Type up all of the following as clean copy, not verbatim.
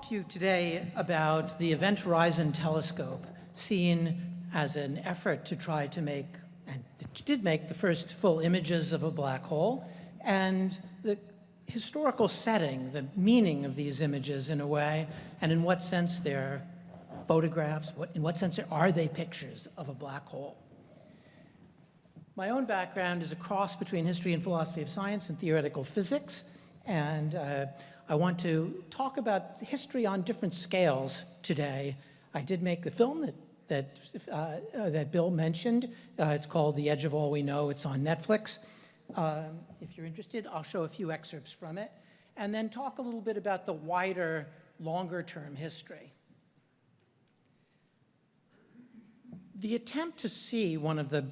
talk to you today about the Event Horizon Telescope, seen as an effort to try to make, and it did make, the first full images of a black hole, and the historical setting, the meaning of these images in a way, and in what sense they're photographs, in what sense are they pictures of a black hole. My own background is a cross between history and philosophy of science and theoretical physics, and I want to talk about history on different scales today. I did make the film that Bill mentioned. It's called The Edge of All We Know. It's on Netflix. If you're interested, I'll show a few excerpts from it, and then talk a little bit about the wider, longer-term history. The attempt to see one of the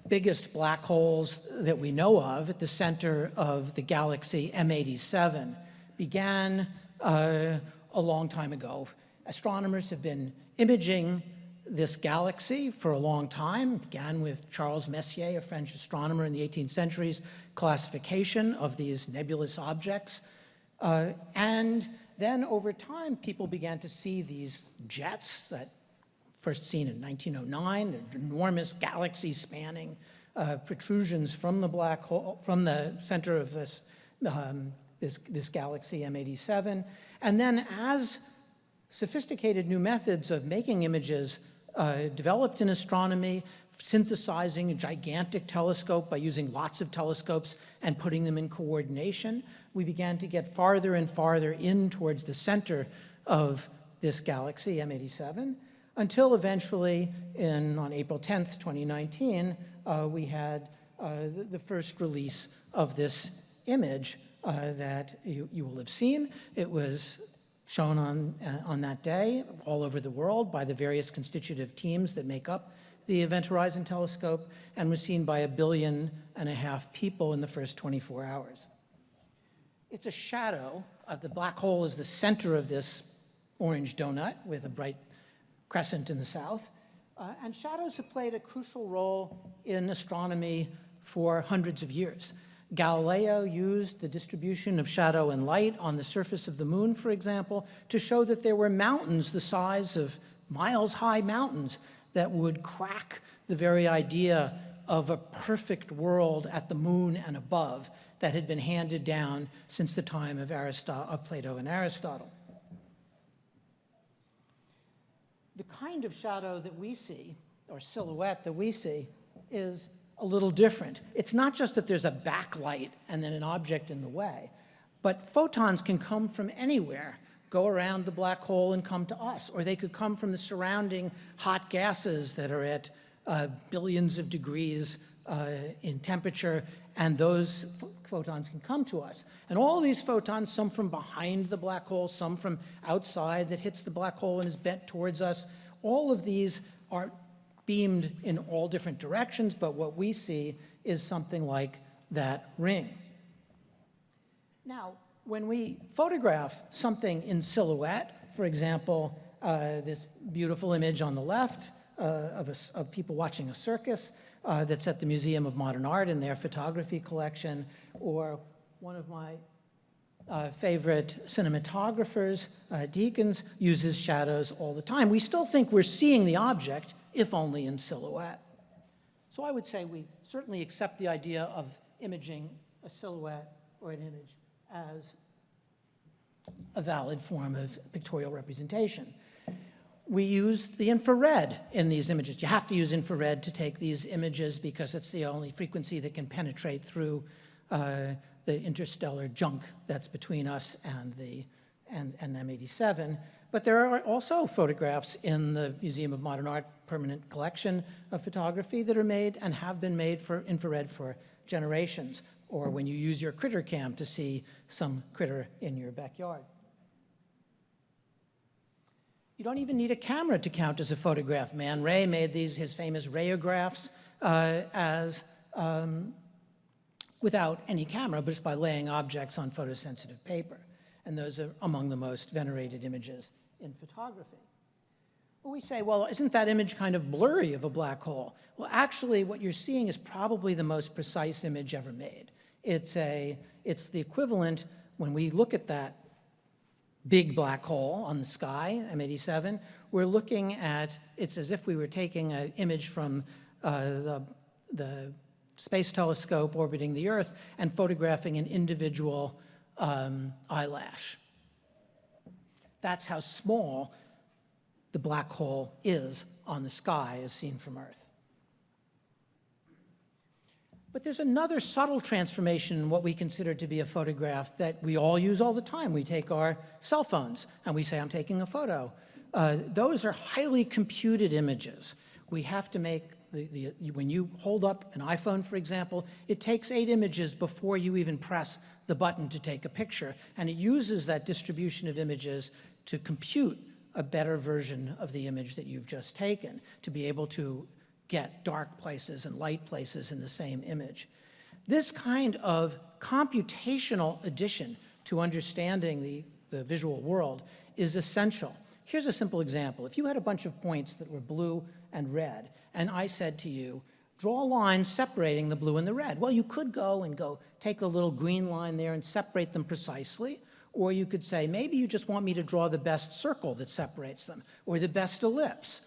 biggest black holes that we know of at the center of the galaxy M87 began a long time ago. Astronomers have been imaging this galaxy for a long time. It began with Charles Messier, a French astronomer in the 18th century's classification of these nebulous objects. And then over time, people began to see these jets that first seen in 1909. They're enormous galaxy-spanning protrusions from the black hole, from the center of this galaxy M87. And then as sophisticated new methods of making images developed in astronomy, synthesizing a gigantic telescope by using lots of telescopes and putting them in coordination, we began to get farther and farther in towards the center of this galaxy, M87, until eventually, on April 10th, 2019, we had the first release of this image that you will have seen. It was shown on that day all over the world by the various constitutive teams that make up the Event Horizon Telescope, and was seen by 1.5 billion people in the first 24 hours. It's a shadow. The black hole is the center of this orange donut with a bright crescent in the south. And shadows have played a crucial role in astronomy for hundreds of years. Galileo used the distribution of shadow and light on the surface of the moon, for example, to show that there were mountains the size of miles-high mountains that would crack the very idea of a perfect world at the moon and above that had been handed down since the time of Plato and Aristotle. The kind of shadow that we see, or silhouette that we see, is a little different. It's not just that there's a backlight and then an object in the way, but photons can come from anywhere, go around the black hole and come to us, or they could come from the surrounding hot gases that are at billions of degrees in temperature, and those photons can come to us. And all these photons, some from behind the black hole, some from outside that hits the black hole and is bent towards us, all of these are beamed in all different directions, but what we see is something like that ring. Now, when we photograph something in silhouette, for example, this beautiful image on the left of people watching a circus, that's at the Museum of Modern Art in their photography collection, or one of my favorite cinematographers, Deakins, uses shadows all the time. We still think we're seeing the object, if only in silhouette. So I would say we certainly accept the idea of imaging a silhouette or an image as a valid form of pictorial representation. We use the infrared in these images. You have to use infrared to take these images because it's the only frequency that can penetrate through the interstellar junk that's between us and M87. But there are also photographs in the Museum of Modern Art permanent collection of photography that are made and have been made for infrared for generations, or when you use your critter cam to see some critter in your backyard. You don't even need a camera to count as a photograph. Man Ray made his famous rayographs without any camera, but just by laying objects on photosensitive paper. And those are among the most venerated images in photography. Well, we say, well, isn't that image kind of blurry of a black hole? Well, actually, what you're seeing is probably the most precise image ever made. It's the equivalent, when we look at that big black hole on the sky, M87, we're looking at, it's as if we were taking an image from the space telescope orbiting the Earth and photographing an individual eyelash. That's how small the black hole is on the sky as seen from Earth. But there's another subtle transformation in what we consider to be a photograph that we all use all the time. We take our cell phones and we say, I'm taking a photo. Those are highly computed images. We have to make, when you hold up an iPhone, for example, it takes 8 images before you even press the button to take a picture. And it uses that distribution of images to compute a better version of the image that you've just taken, to be able to get dark places and light places in the same image. This kind of computational addition to understanding the visual world is essential. Here's a simple example. If you had a bunch of points that were blue and red, and I said to you, draw lines separating the blue and the red. Well, you could go take a little green line there and separate them precisely, or you could say, maybe you just want me to draw the best circle that separates them, or the best ellipse.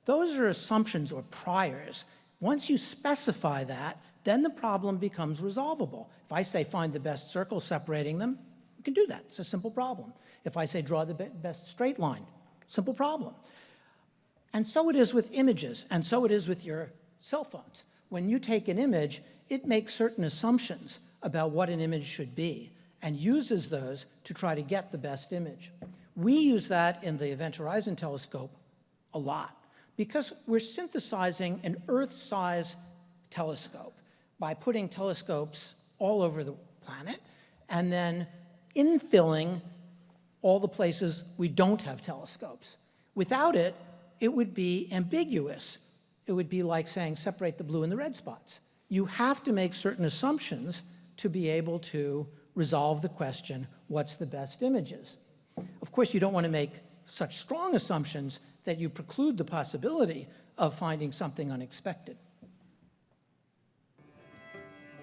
Those are assumptions or priors. Once you specify that, then the problem becomes resolvable. If I say find the best circle separating them, you can do that. It's a simple problem. If I say draw the best straight line, simple problem. And so it is with images, and so it is with your cell phones. When you take an image, it makes certain assumptions about what an image should be and uses those to try to get the best image. We use that in the Event Horizon Telescope a lot, because we're synthesizing an Earth-size telescope by putting telescopes all over the planet and then infilling all the places we don't have telescopes. Without it, it would be ambiguous. It would be like saying separate the blue and the red spots. You have to make certain assumptions to be able to resolve the question, what's the best images? Of course, you don't want to make such strong assumptions that you preclude the possibility of finding something unexpected.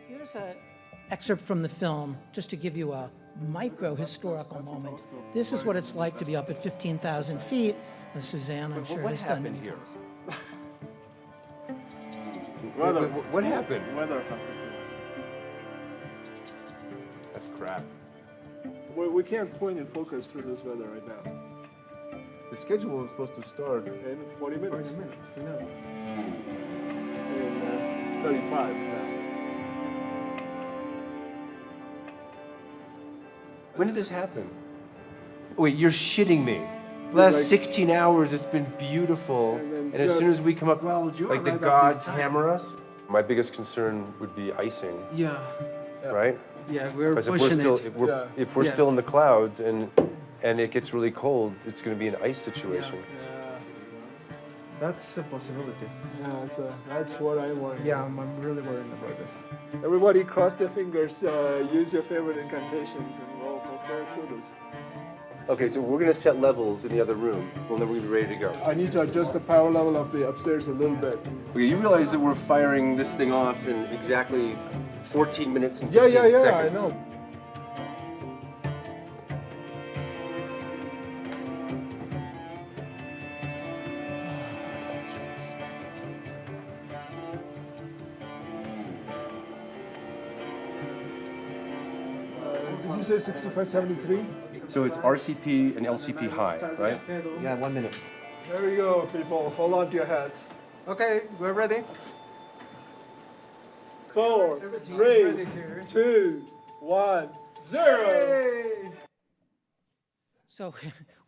Here's an excerpt from the film, just to give you a micro-historical moment. This is what it's like to be up at 15,000 feet. And Suzanne, I'm sure, has done many times. What happened? Weather happened. That's crap. We can't point and focus through this weather right now. The schedule was supposed to start In 40 minutes. 40 minutes. We know. In 35 now. When did this happen? Wait, you're shitting me. The last 16 hours, it's been beautiful. And as soon as we come up, like the gods hammer us. My biggest concern would be icing. Yeah. Right? Yeah, we're Because pushing it. if we're still in the clouds and it gets really cold, it's going to be an ice situation. Yeah, That's a possibility. that's what I'm worried. Yeah, I'm really worried about it. Everybody cross their fingers, use your favorite incantations, and we'll go through this. Okay, so we're going to set levels in the other room. Well, then we're going to be ready to go. I need to adjust the power level of the upstairs a little bit. Okay, you realize that we're firing this thing off in exactly 14 minutes and 15 Yeah, seconds. I know. Did you say 6573? So it's RCP and LCP high, right? Yeah, 1 minute. There we go, people. Hold on to your hats. Okay, we're ready. 4, 3, 2, 1, 0. So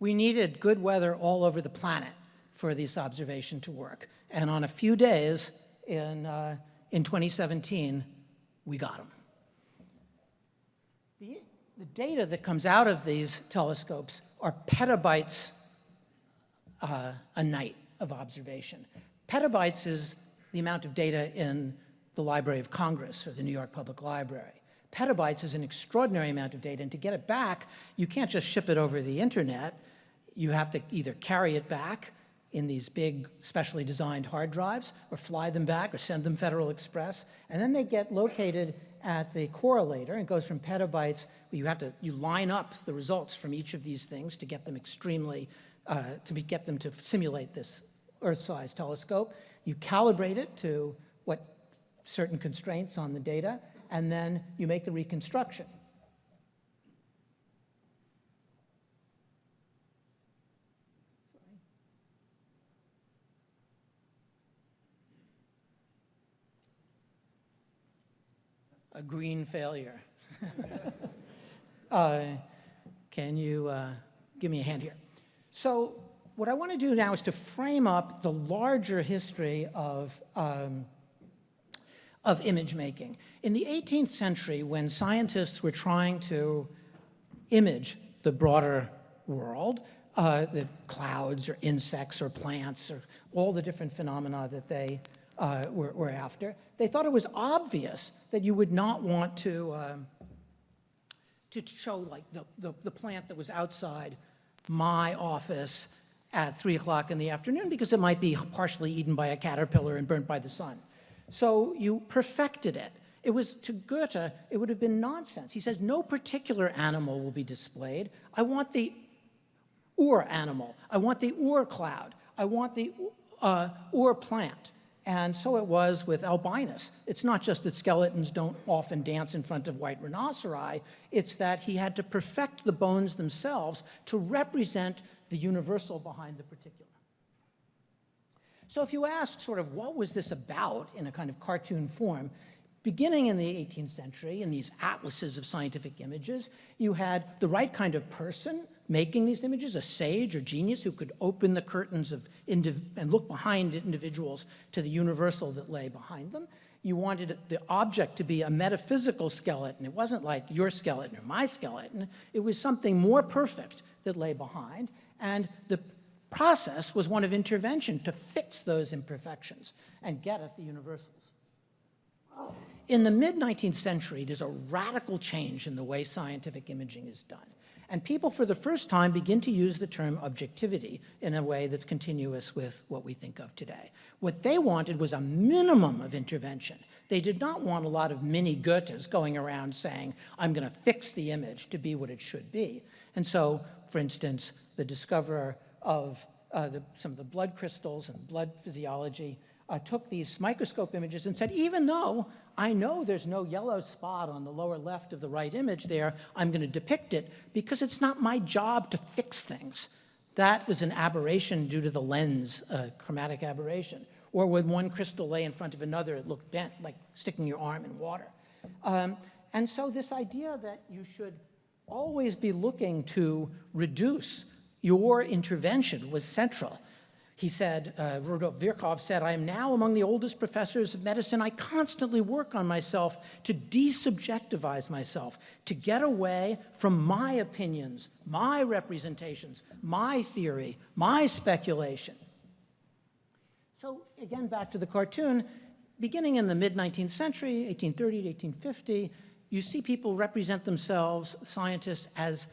we needed good weather all over the planet for this observation to work. And on a few days in 2017, we got them. The data that comes out of these telescopes are petabytes a night of observation. Petabytes is the amount of data in the Library of Congress or the New York Public Library. Petabytes is an extraordinary amount of data, and to get it back, you can't just ship it over the internet. You have to either carry it back in these big, specially designed hard drives, or fly them back, or send them Federal Express, and then they get located at the correlator, and it goes from petabytes. You line up the results from each of these things to get them get them to simulate this Earth-sized telescope. You calibrate it to what certain constraints on the data, and then you make the reconstruction. A green failure. Can you give me a hand here? So what I want to do now is to frame up the larger history of image making. In the 18th century, when scientists were trying to image the broader world, the clouds or insects or plants or all the different phenomena that they were after, they thought it was obvious that you would not want to show like the plant that was outside my office at 3 o'clock in the afternoon because it might be partially eaten by a caterpillar and burnt by the sun. So you perfected it. It was, to Goethe, it would have been nonsense. He says, no particular animal will be displayed. I want the Ur animal. I want the Ur cloud. I want the Ur plant. And so it was with albinus. It's not just that skeletons don't often dance in front of white rhinoceri, it's that he had to perfect the bones themselves to represent the universal behind the particular. So if you ask sort of what was this about in a kind of cartoon form, beginning in the 18th century, in these atlases of scientific images, you had the right kind of person making these images, a sage or genius who could open the curtains and look behind individuals to the universal that lay behind them. You wanted the object to be a metaphysical skeleton. It wasn't like your skeleton or my skeleton. It was something more perfect that lay behind. And the process was one of intervention to fix those imperfections and get at the universals. In the mid-19th century, there's a radical change in the way scientific imaging is done. And people, for the first time, begin to use the term objectivity in a way that's continuous with what we think of today. What they wanted was a minimum of intervention. They did not want a lot of mini Goethes going around saying, I'm going to fix the image to be what it should be. And so, for instance, the discoverer of some of the blood crystals and blood physiology took these microscope images and said, even though I know there's no yellow spot on the lower left of the right image there, I'm going to depict it because it's not my job to fix things. That was an aberration due to the lens, chromatic aberration. Or when one crystal lay in front of another, it looked bent, like sticking your arm in water. And so this idea that you should always be looking to reduce your intervention was central. He said, Rudolf Virchow said, I am now among the oldest professors of medicine. I constantly work on myself to desubjectivize myself, to get away from my opinions, my representations, my theory, my speculation. So again, back to the cartoon, beginning in the mid-19th century, 1830 to 1850, you see people represent themselves, scientists, as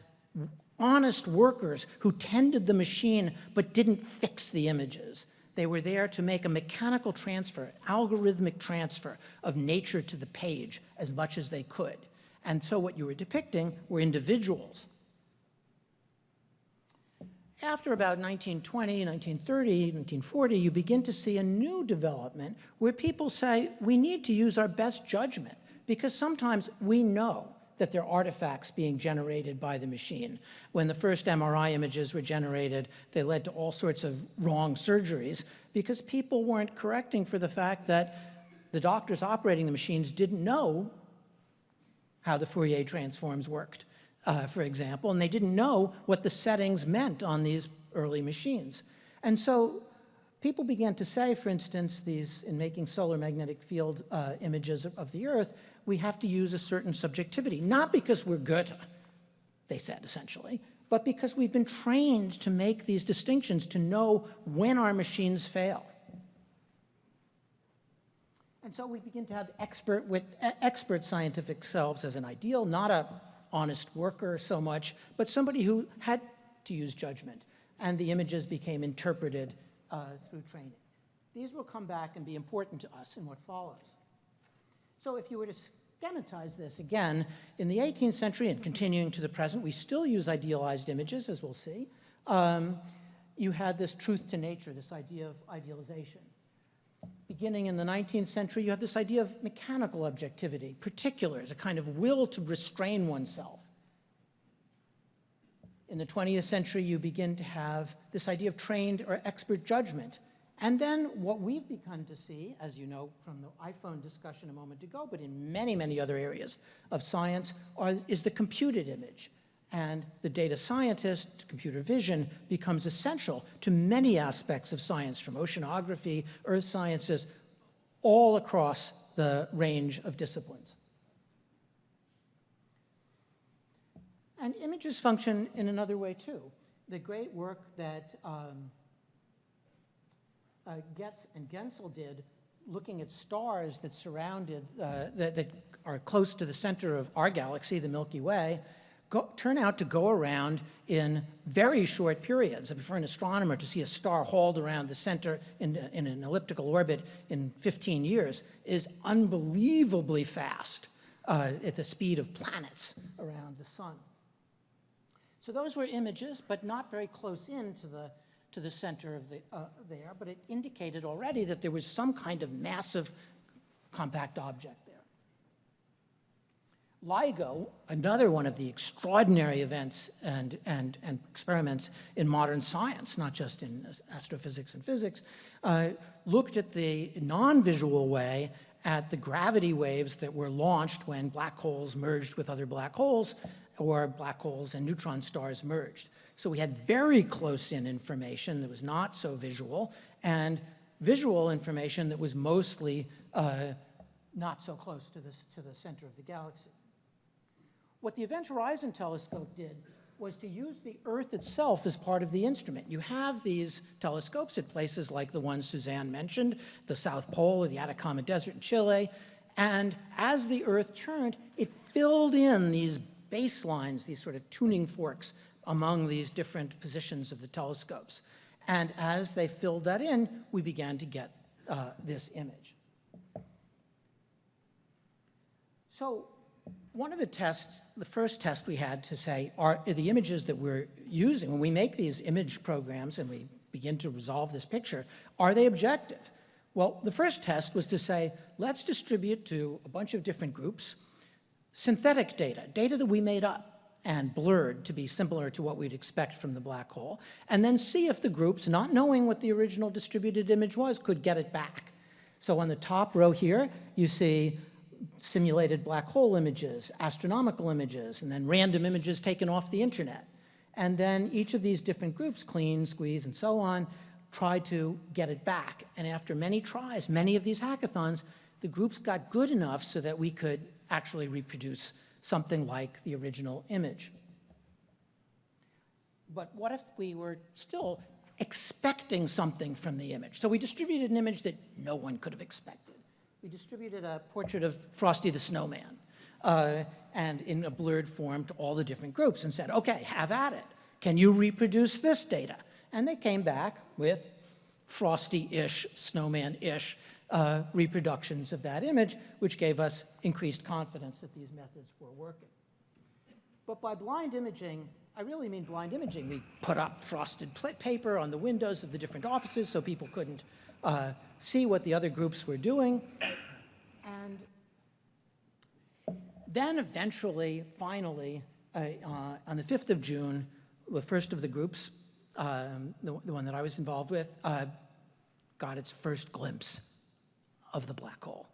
honest workers who tended the machine but didn't fix the images. They were there to make a mechanical transfer, algorithmic transfer of nature to the page as much as they could. And so what you were depicting were individuals. After about 1920, 1930, 1940, you begin to see a new development where people say, we need to use our best judgment because sometimes we know that there are artifacts being generated by the machine. When the first MRI images were generated, they led to all sorts of wrong surgeries because people weren't correcting for the fact that the doctors operating the machines didn't know how the Fourier transforms worked, for example, and they didn't know what the settings meant on these early machines. And so people began to say, for instance, in making solar magnetic field images of the Earth, we have to use a certain subjectivity, not because we're Goethe, they said essentially, but because we've been trained to make these distinctions, to know when our machines fail. And so we begin to have expert scientific selves as an ideal, not an honest worker so much, but somebody who had to use judgment. And the images became interpreted through training. These will come back and be important to us in what follows. So if you were to schematize this again, in the 18th century and continuing to the present, we still use idealized images, as we'll see. You had this truth to nature, this idea of idealization. Beginning in the 19th century, you have this idea of mechanical objectivity, particulars, a kind of will to restrain oneself. In the 20th century, you begin to have this idea of trained or expert judgment. And then what we've begun to see, as you know from the iPhone discussion a moment ago, but in many, many other areas of science, is the computed image. And the data scientist, computer vision, becomes essential to many aspects of science, from oceanography, earth sciences, all across the range of disciplines. And images function in another way, too. The great work that Getz and Gensel did, looking at stars that surrounded, that are close to the center of our galaxy, the Milky Way, turn out to go around in very short periods. For an astronomer to see a star hauled around the center in an elliptical orbit in 15 years is unbelievably fast at the speed of planets around the sun. So those were images, but not very close in to the center of there, but it indicated already that there was some kind of massive compact object there. LIGO, another one of the extraordinary events and experiments in modern science, not just in astrophysics and physics, looked at the non-visual way at the gravity waves that were launched when black holes merged with other black holes, or black holes and neutron stars merged. So we had very close-in information that was not so visual, and visual information that was mostly not so close to the center of the galaxy. What the Event Horizon Telescope did was to use the Earth itself as part of the instrument. You have these telescopes at places like the one Suzanne mentioned, the South Pole or the Atacama Desert in Chile, and as the Earth turned, it filled in these baselines, these sort of tuning forks among these different positions of the telescopes. And as they filled that in, we began to get this image. So one of the tests, the first test we had to say, are the images that we're using, when we make these image programs and we begin to resolve this picture, are they objective? Well, the first test was to say, let's distribute to a bunch of different groups synthetic data, data that we made up and blurred to be similar to what we'd expect from the black hole, and then see if the groups, not knowing what the original distributed image was, could get it back. So on the top row here, you see simulated black hole images, astronomical images, and then random images taken off the internet. And then each of these different groups, clean, squeeze, and so on, try to get it back. And after many tries, many of these hackathons, the groups got good enough so that we could actually reproduce something like the original image. But what if we were still expecting something from the image? So we distributed an image that no one could have expected. We distributed a portrait of Frosty the Snowman, and in a blurred form to all the different groups, and said, okay, have at it. Can you reproduce this data? And they came back with Frosty-ish, Snowman-ish reproductions of that image, which gave us increased confidence that these methods were working. But by blind imaging, I really mean blind imaging. We put up frosted paper on the windows of the different offices so people couldn't see what the other groups were doing. And then eventually, finally, on the 5th of June, the first of the groups, the one that I was involved with, got its first glimpse of the black hole.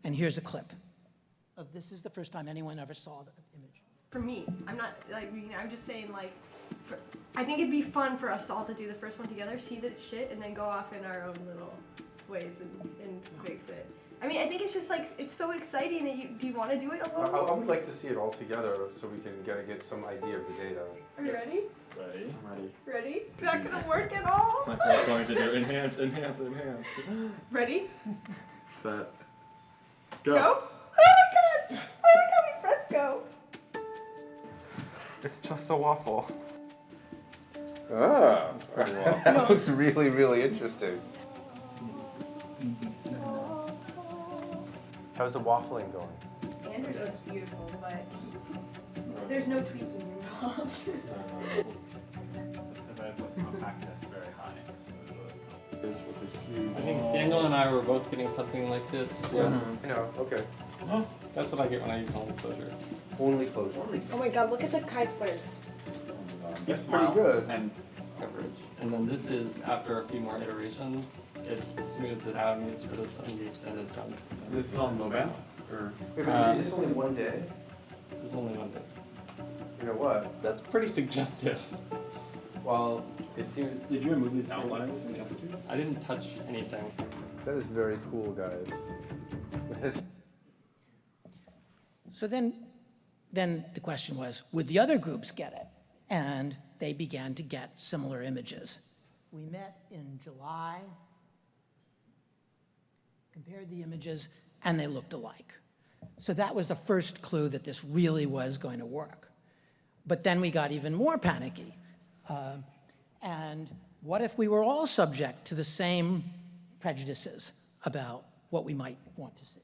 And here's a clip of this is the first time anyone ever saw the image. For me, I'm not, like, I'm just saying, like, I think it'd be fun for us all to do the first one together, see the shit, and then go off in our own little ways and fix it. I mean, I think it's just, like, it's so exciting that do you want to do it alone? I would like to see it all together so we can get some idea of the data. Are you ready? Ready? I'm ready. Ready? Is that going to work at all? I'm going to do enhance, enhance, enhance. Ready? Set. Go. Oh my god! Oh my god, we pressed go! It's just a waffle. Ah, that looks really, really interesting. How's the waffling going? standard looks beautiful, but there's no tweaking involved. If I put compactness very high. This with a huge. I think Daniel and I were both getting something like this. Where You know, okay. That's what I get when I use only closure. Only closure. Oh my god, look at the chi-squares. That's pretty good. And coverage. And then this is after a few more iterations, it smooths it out and gets rid of some of the extended junk. This is on mobile? Or Wait, but is this only one day? This is only one bit. You know what? That's pretty suggestive. Well, it seems did you remove these outliers in the amplitude? I didn't touch anything. that is very cool, guys. So then the question was, would the other groups get it? And they began to get similar images. We met in July, compared the images, and they looked alike. So that was the first clue that this really was going to work. But then we got even more panicky. And what if we were all subject to the same prejudices about what we might want to see?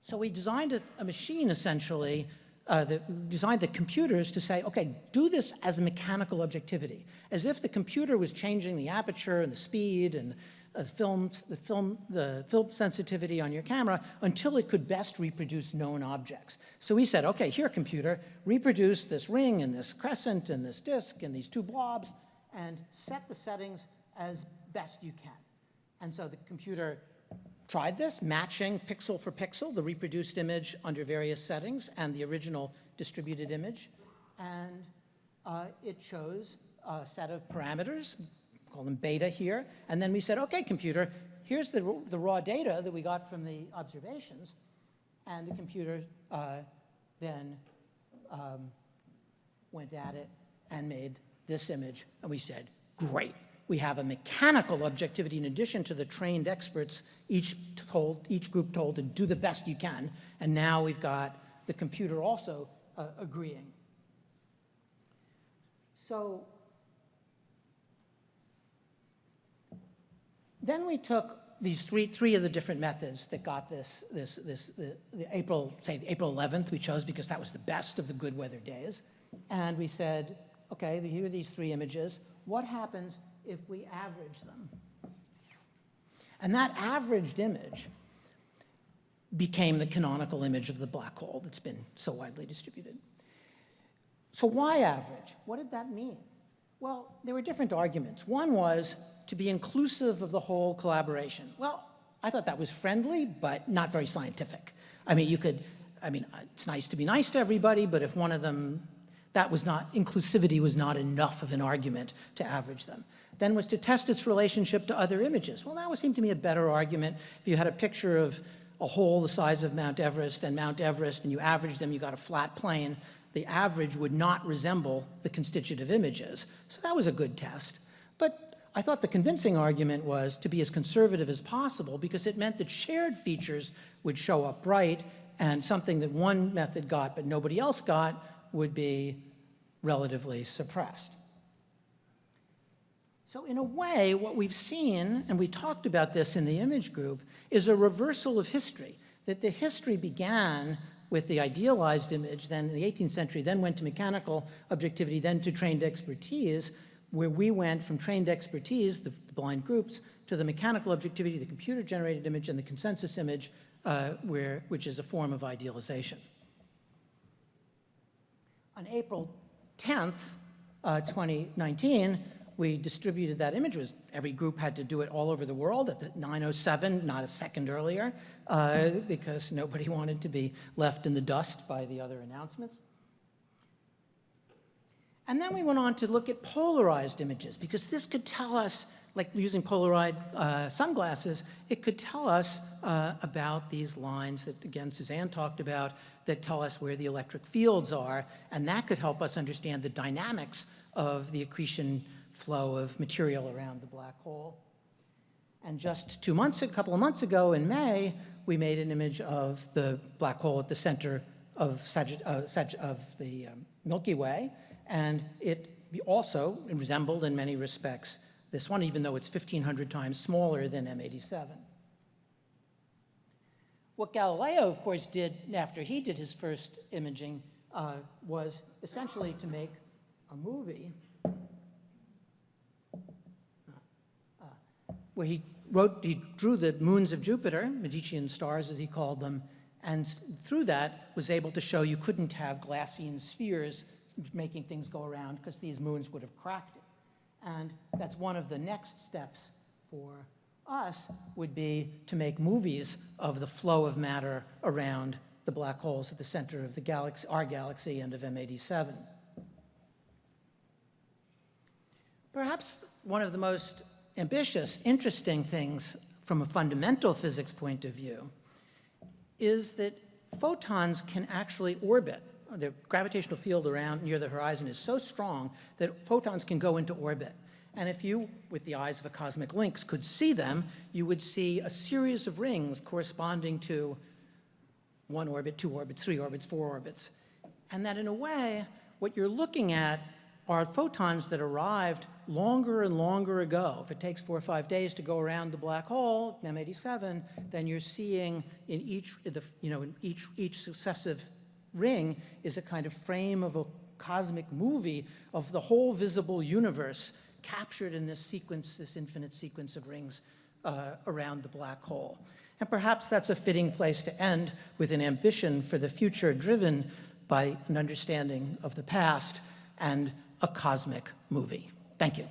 So we designed a machine, essentially, designed the computers to say, okay, do this as a mechanical objectivity, as if the computer was changing the aperture and the speed and the film sensitivity on your camera until it could best reproduce known objects. So we said, okay, here, computer, reproduce this ring and this crescent and this disk and these two blobs, and set the settings as best you can. And so the computer tried this, matching pixel for pixel, the reproduced image under various settings and the original distributed image. And it chose a set of parameters, call them beta here. And then we said, okay, computer, here's the raw data that we got from the observations. And the computer then went at it and made this image. And we said, great. We have a mechanical objectivity in addition to the trained experts, each group told to do the best you can. And now we've got the computer also agreeing. So then we took these three of the different methods that got the April 11th we chose because that was the best of the good weather days. And we said, okay, here are these three images. What happens if we average them? And that averaged image became the canonical image of the black hole that's been so widely distributed. So why average? What did that mean? Well, there were different arguments. One was to be inclusive of the whole collaboration. Well, I thought that was friendly, but not very scientific. I mean, it's nice to be nice to everybody, but if one of them, inclusivity was not enough of an argument to average them. Then was to test its relationship to other images. Well, that would seem to me a better argument. If you had a picture of a hole the size of Mount Everest and you averaged them, you got a flat plane, the average would not resemble the constitutive images. So that was a good test. But I thought the convincing argument was to be as conservative as possible because it meant that shared features would show up bright and something that one method got but nobody else got would be relatively suppressed. So in a way, what we've seen, and we talked about this in the image group, is a reversal of history, that the history began with the idealized image, then in the 18th century, then went to mechanical objectivity, then to trained expertise, where we went from trained expertise, the blind groups, to the mechanical objectivity, the computer-generated image, and the consensus image, which is a form of idealization. On April 10th, 2019, we distributed that image. Every group had to do it all over the world at the 9:07, not a second earlier, because nobody wanted to be left in the dust by the other announcements. And then we went on to look at polarized images, because this could tell us, like using polarized sunglasses, it could tell us about these lines that, again, Suzanne talked about, that tell us where the electric fields are, and that could help us understand the dynamics of the accretion flow of material around the black hole. And just a couple of months ago in May, we made an image of the black hole at the center of the Milky Way, and it also resembled in many respects this one, even though it's 1,500 times smaller than M87. what Galileo, of course, did after he did his first imaging was essentially to make a movie where he drew the moons of Jupiter, Medicean stars as he called them, and through that was able to show you couldn't have glassine spheres making things go around because these moons would have cracked it. And that's one of the next steps for us would be to make movies of the flow of matter around the black holes at the center of the galaxy, our galaxy, and of M87. Perhaps one of the most ambitious, interesting things from a fundamental physics point of view is that photons can actually orbit. The gravitational field around near the horizon is so strong that photons can go into orbit. And if you, with the eyes of a cosmic lynx, could see them, you would see a series of rings corresponding to 1 orbit, 2 orbits, 3 orbits, 4 orbits. And that in a way, what you're looking at are photons that arrived longer and longer ago. If it takes 4 or 5 days to go around the black hole, M87, then you're seeing in each successive ring is a kind of frame of a cosmic movie of the whole visible universe captured in this sequence, this infinite sequence of rings around the black hole. And perhaps that's a fitting place to end with an ambition for the future driven by an understanding of the past and a cosmic movie. Thank you.